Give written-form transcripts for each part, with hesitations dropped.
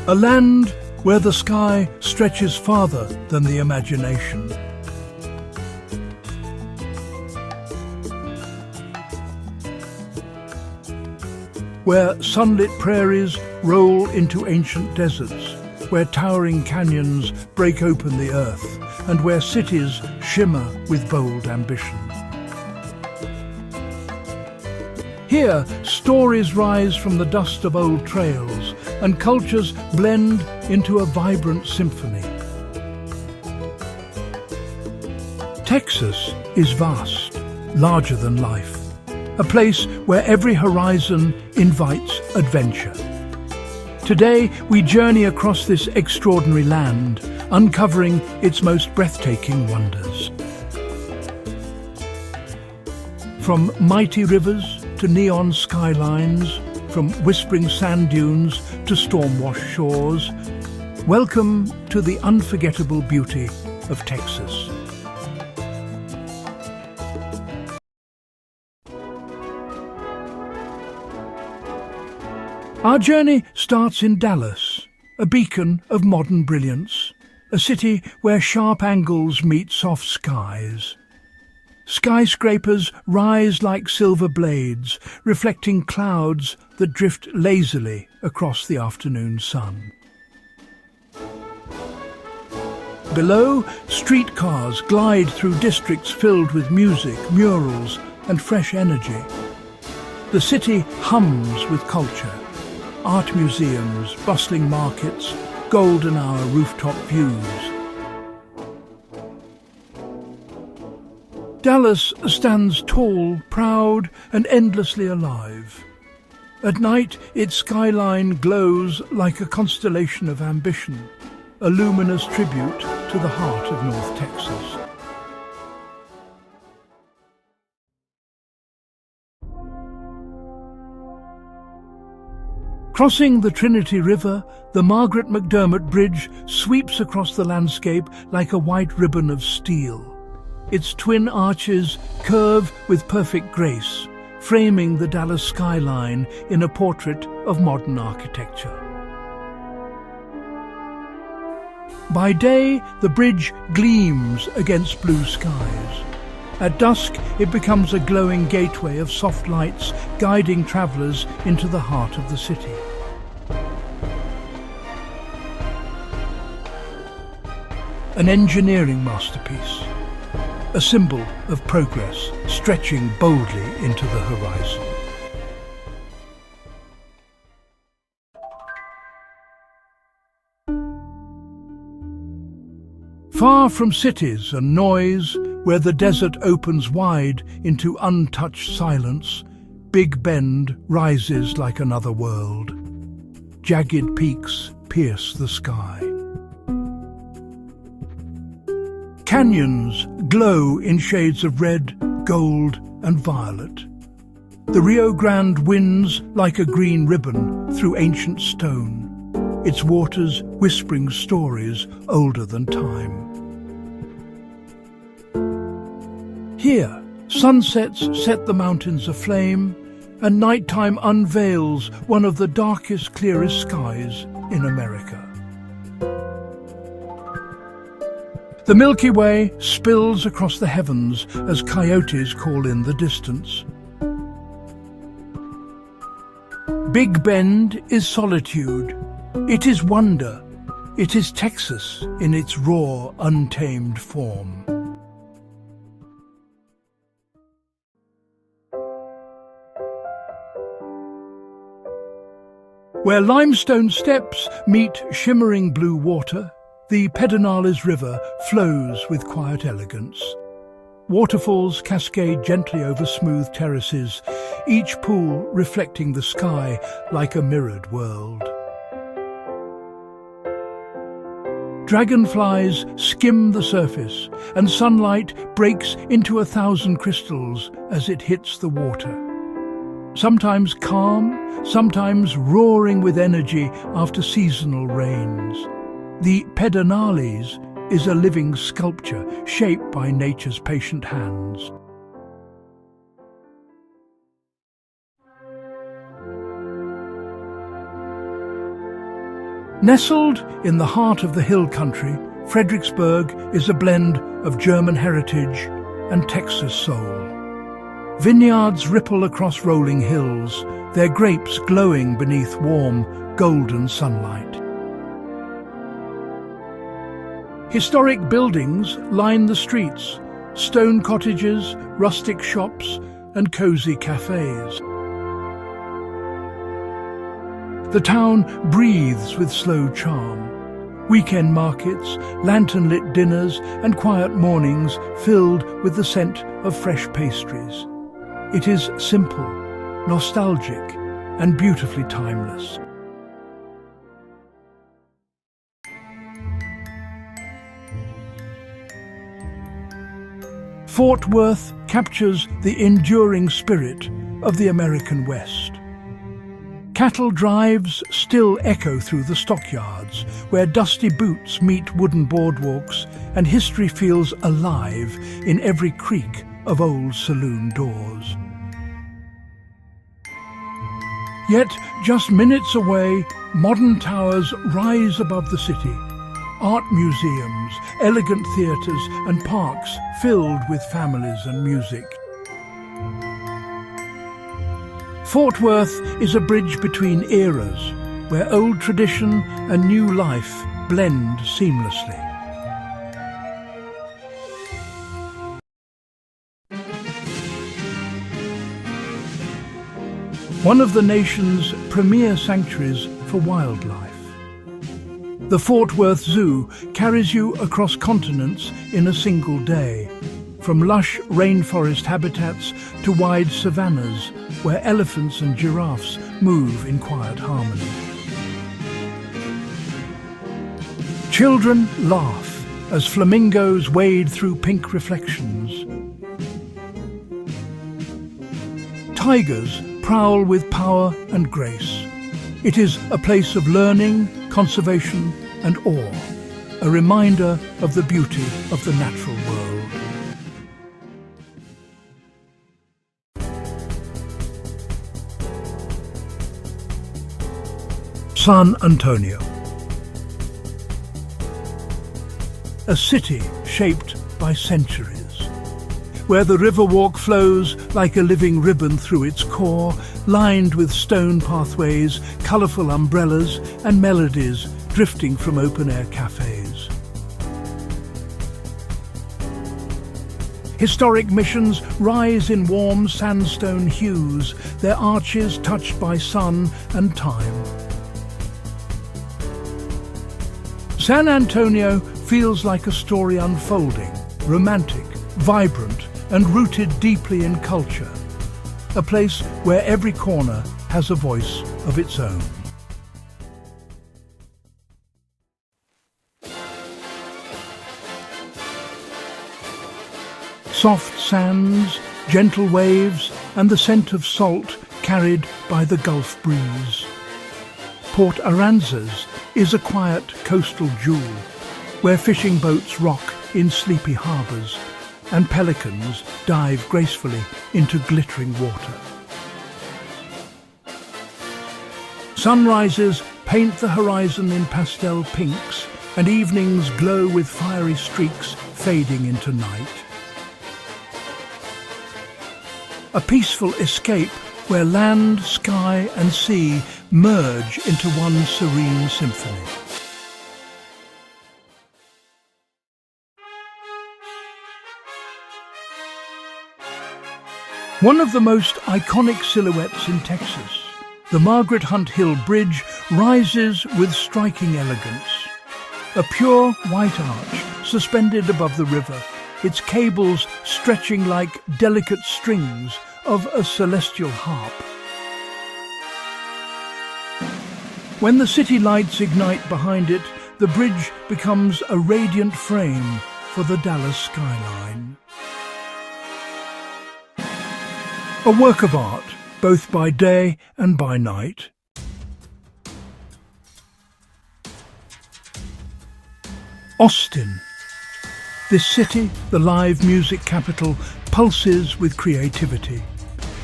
A land where the sky stretches farther than the imagination. Where sunlit prairies roll into ancient deserts, where towering canyons break open the earth, and where cities shimmer with bold ambition. Here, stories rise from the dust of old trails, and cultures blend into a vibrant symphony. Texas is vast, larger than life, a place where every horizon invites adventure. Today, we journey across this extraordinary land, uncovering its most breathtaking wonders. From mighty rivers to neon skylines, from whispering sand dunes to storm-washed shores, welcome to the unforgettable beauty of Texas. Our journey starts in Dallas, a beacon of modern brilliance, a city where sharp angles meet soft skies. Skyscrapers rise like silver blades, reflecting clouds that drift lazily across the afternoon sun. Below, streetcars glide through districts filled with music, murals, and fresh energy. The city hums with culture. Art museums, bustling markets, golden hour rooftop views. Dallas stands tall, proud, and endlessly alive. At night, its skyline glows like a constellation of ambition, a luminous tribute to the heart of North Texas. Crossing the Trinity River, the Margaret McDermott Bridge sweeps across the landscape like a white ribbon of steel. Its twin arches curve with perfect grace, framing the Dallas skyline in a portrait of modern architecture. By day, the bridge gleams against blue skies. At dusk, it becomes a glowing gateway of soft lights guiding travelers into the heart of the city. An engineering masterpiece, a symbol of progress stretching boldly into the horizon. Far from cities and noise, where the desert opens wide into untouched silence, Big Bend rises like another world. Jagged peaks pierce the sky. Canyons glow in shades of red, gold, and violet. The Rio Grande winds like a green ribbon through ancient stone, its waters whispering stories older than time. Here, sunsets set the mountains aflame, and nighttime unveils one of the darkest, clearest skies in America. The Milky Way spills across the heavens as coyotes call in the distance. Big Bend is solitude. It is wonder. It is Texas in its raw, untamed form. Where limestone steps meet shimmering blue water, the Pedernales River flows with quiet elegance. Waterfalls cascade gently over smooth terraces, each pool reflecting the sky like a mirrored world. Dragonflies skim the surface, and sunlight breaks into 1,000 crystals as it hits the water. Sometimes calm, sometimes roaring with energy after seasonal rains. The Pedernales is a living sculpture shaped by nature's patient hands. Nestled in the heart of the hill country, Fredericksburg is a blend of German heritage and Texas soul. Vineyards ripple across rolling hills, their grapes glowing beneath warm, golden sunlight. Historic buildings line the streets, stone cottages, rustic shops, and cozy cafes. The town breathes with slow charm. Weekend markets, lantern-lit dinners, and quiet mornings filled with the scent of fresh pastries. It is simple, nostalgic, and beautifully timeless. Fort Worth captures the enduring spirit of the American West. Cattle drives still echo through the stockyards, where dusty boots meet wooden boardwalks, and history feels alive in every creak of old saloon doors. Yet, just minutes away, modern towers rise above the city. Art museums, elegant theatres, and parks filled with families and music. Fort Worth is a bridge between eras, where old tradition and new life blend seamlessly. One of the nation's premier sanctuaries for wildlife. The Fort Worth Zoo carries you across continents in a single day, from lush rainforest habitats to wide savannas where elephants and giraffes move in quiet harmony. Children laugh as flamingos wade through pink reflections. Tigers prowl with power and grace. It is a place of learning, conservation, and awe, a reminder of the beauty of the natural world. San Antonio. A city shaped by centuries, where the Riverwalk flows like a living ribbon through its core, lined with stone pathways, colourful umbrellas, and melodies drifting from open-air cafes. Historic missions rise in warm sandstone hues, their arches touched by sun and time. San Antonio feels like a story unfolding, romantic, vibrant, and rooted deeply in culture. A place where every corner has a voice of its own. Soft sands, gentle waves, and the scent of salt carried by the Gulf breeze. Port Aransas is a quiet coastal jewel, where fishing boats rock in sleepy harbours and pelicans dive gracefully into glittering water. Sunrises paint the horizon in pastel pinks, and evenings glow with fiery streaks fading into night. A peaceful escape where land, sky, and sea merge into one serene symphony. One of the most iconic silhouettes in Texas, the Margaret Hunt Hill Bridge rises with striking elegance. A pure white arch suspended above the river, its cables stretching like delicate strings of a celestial harp. When the city lights ignite behind it, the bridge becomes a radiant frame for the Dallas skyline. A work of art, both by day and by night. Austin. This city, the live music capital, pulses with creativity,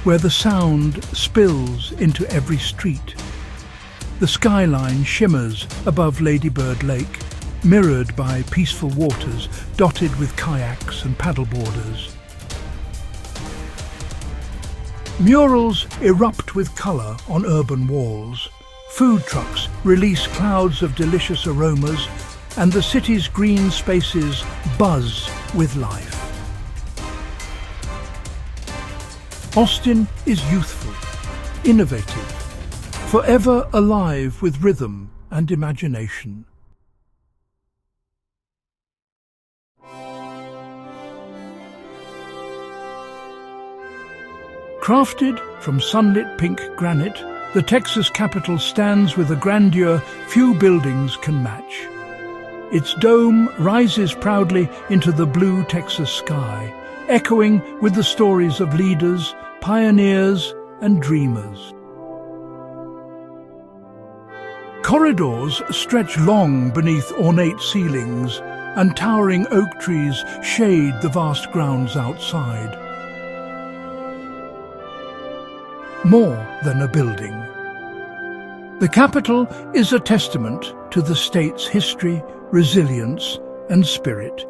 where the sound spills into every street. The skyline shimmers above Ladybird Lake, mirrored by peaceful waters dotted with kayaks and paddleboarders. Murals erupt with colour on urban walls. Food trucks release clouds of delicious aromas, and the city's green spaces buzz with life. Austin is youthful, innovative, forever alive with rhythm and imagination. Crafted from sunlit pink granite, the Texas capital stands with a grandeur few buildings can match. Its dome rises proudly into the blue Texas sky, echoing with the stories of leaders, pioneers, and dreamers. Corridors stretch long beneath ornate ceilings, and towering oak trees shade the vast grounds outside. More than a building. The capital is a testament to the state's history, resilience, and spirit.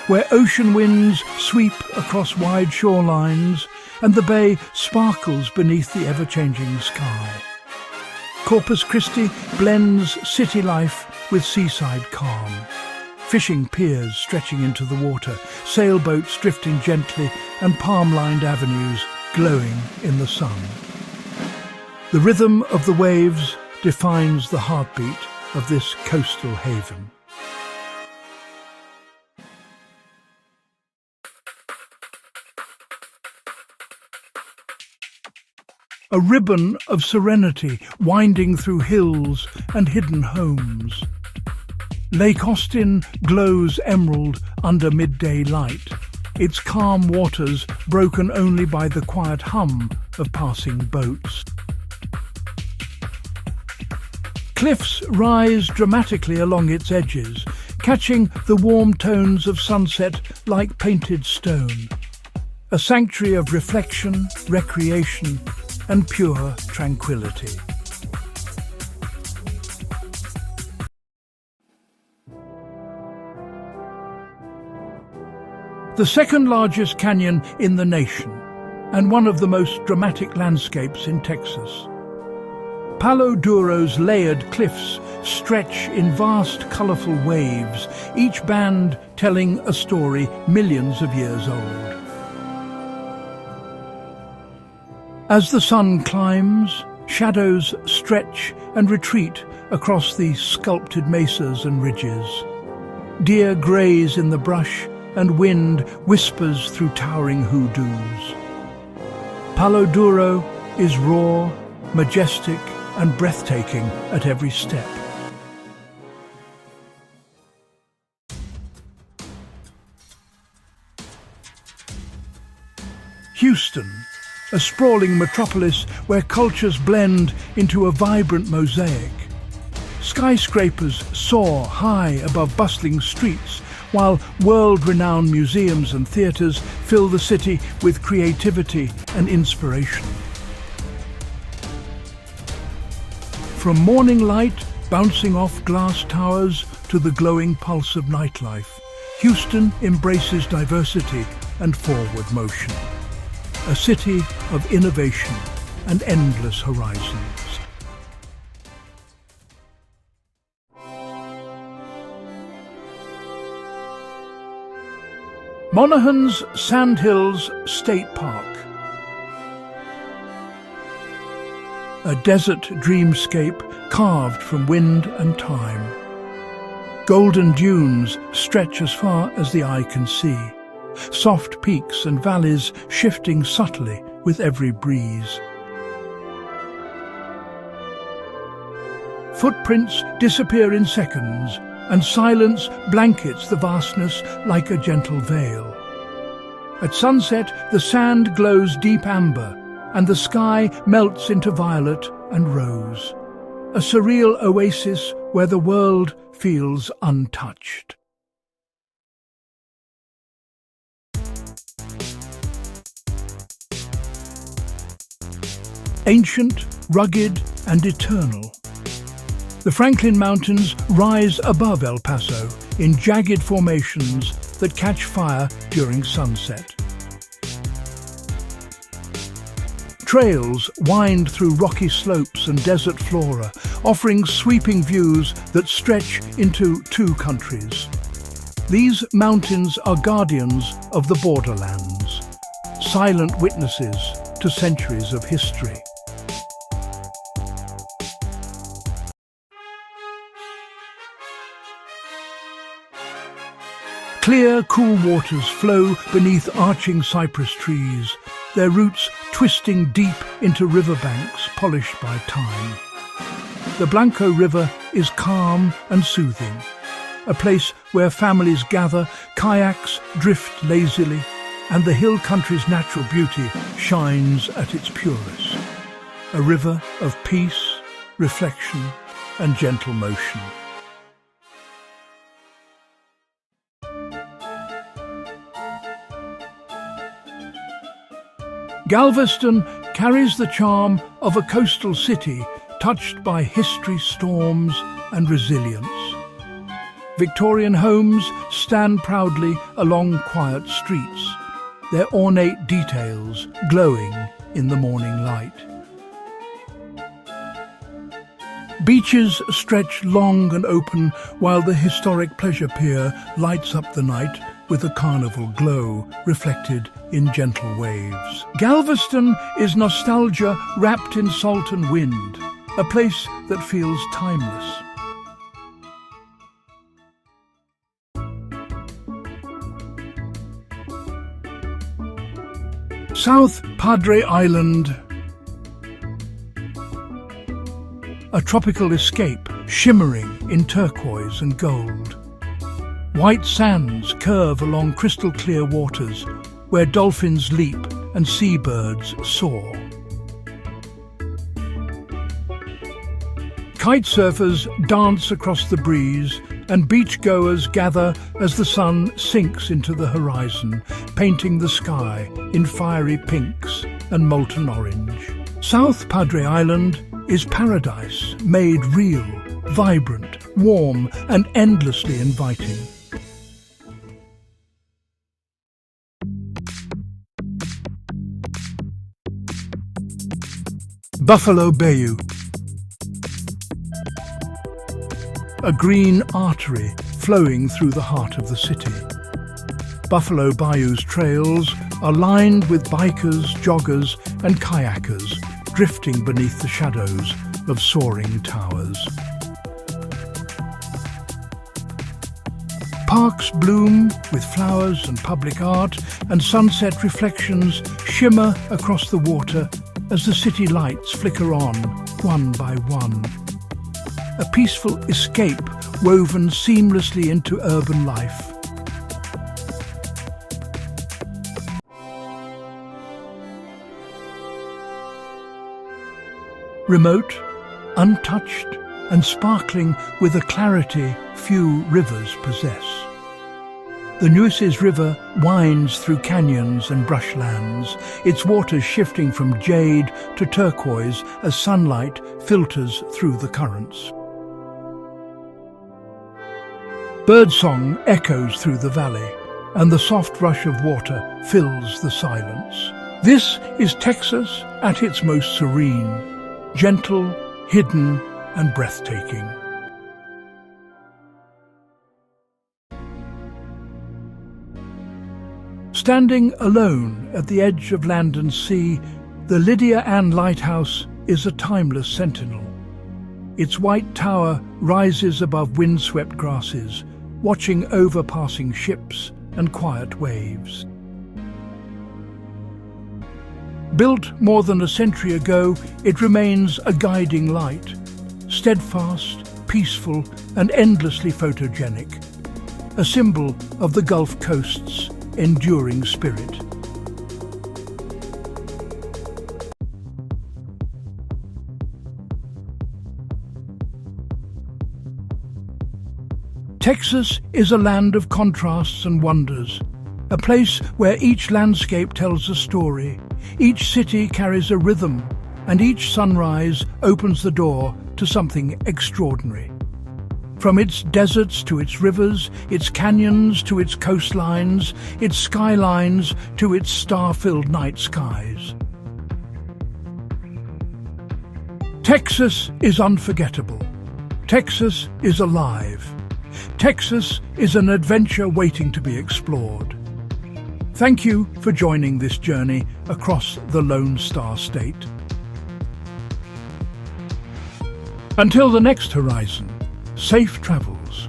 Where ocean winds sweep across wide shorelines and the bay sparkles beneath the ever-changing sky. Corpus Christi blends city life with seaside calm. Fishing piers stretching into the water, sailboats drifting gently, and palm-lined avenues glowing in the sun. The rhythm of the waves defines the heartbeat of this coastal haven. A ribbon of serenity winding through hills and hidden homes. Lake Austin glows emerald under midday light, its calm waters broken only by the quiet hum of passing boats. Cliffs rise dramatically along its edges, catching the warm tones of sunset like painted stone. A sanctuary of reflection, recreation, and pure tranquility. The second largest canyon in the nation, and one of the most dramatic landscapes in Texas. Palo Duro's layered cliffs stretch in vast, colourful waves, each band telling a story millions of years old. As the sun climbs, shadows stretch and retreat across the sculpted mesas and ridges. Deer graze in the brush, and wind whispers through towering hoodoos. Palo Duro is raw, majestic, and breathtaking at every step. Houston, a sprawling metropolis where cultures blend into a vibrant mosaic. Skyscrapers soar high above bustling streets, while world-renowned museums and theatres fill the city with creativity and inspiration. From morning light bouncing off glass towers to the glowing pulse of nightlife, Houston embraces diversity and forward motion. A city of innovation and endless horizons. Monahans Sandhills State Park. A desert dreamscape carved from wind and time. Golden dunes stretch as far as the eye can see. Soft peaks and valleys shifting subtly with every breeze. Footprints disappear in seconds, and silence blankets the vastness like a gentle veil. At sunset, the sand glows deep amber, and the sky melts into violet and rose. A surreal oasis where the world feels untouched. ancient, rugged, and eternal. The Franklin Mountains rise above El Paso in jagged formations that catch fire during sunset. Trails wind through rocky slopes and desert flora, offering sweeping views that stretch into two countries. These mountains are guardians of the borderlands, silent witnesses to centuries of history. Clear, cool waters flow beneath arching cypress trees, their roots twisting deep into riverbanks polished by time. The Blanco River is calm and soothing, a place where families gather, kayaks drift lazily, and the hill country's natural beauty shines at its purest. A river of peace, reflection, and gentle motion. Galveston carries the charm of a coastal city touched by history, storms, and resilience. Victorian homes stand proudly along quiet streets, their ornate details glowing in the morning light. Beaches stretch long and open while the historic pleasure pier lights up the night with a carnival glow reflected in gentle waves. Galveston is nostalgia wrapped in salt and wind, a place that feels timeless. South Padre Island, a tropical escape shimmering in turquoise and gold. White sands curve along crystal-clear waters where dolphins leap and seabirds soar. Kite surfers dance across the breeze and beachgoers gather as the sun sinks into the horizon, painting the sky in fiery pinks and molten orange. South Padre Island is paradise made real, vibrant, warm, and endlessly inviting. Buffalo Bayou, a green artery flowing through the heart of the city. Buffalo Bayou's trails are lined with bikers, joggers, and kayakers drifting beneath the shadows of soaring towers. Parks bloom with flowers and public art, and sunset reflections shimmer across the water as the city lights flicker on, one by one. A peaceful escape woven seamlessly into urban life. Remote, untouched, and sparkling with a clarity few rivers possess. The Nueces River winds through canyons and brushlands, its waters shifting from jade to turquoise as sunlight filters through the currents. Birdsong echoes through the valley, and the soft rush of water fills the silence. This is Texas at its most serene, gentle, hidden, and breathtaking. Standing alone at the edge of land and sea, the Lydia Ann Lighthouse is a timeless sentinel. Its white tower rises above windswept grasses, watching over passing ships and quiet waves. Built more than a century ago, it remains a guiding light, steadfast, peaceful, and endlessly photogenic, a symbol of the Gulf Coast's enduring spirit. Texas is a land of contrasts and wonders, a place where each landscape tells a story, each city carries a rhythm, and each sunrise opens the door to something extraordinary. From its deserts to its rivers, its canyons to its coastlines, its skylines to its star-filled night skies. Texas is unforgettable. Texas is alive. Texas is an adventure waiting to be explored. Thank you for joining this journey across the Lone Star State. Until the next horizon, safe travels.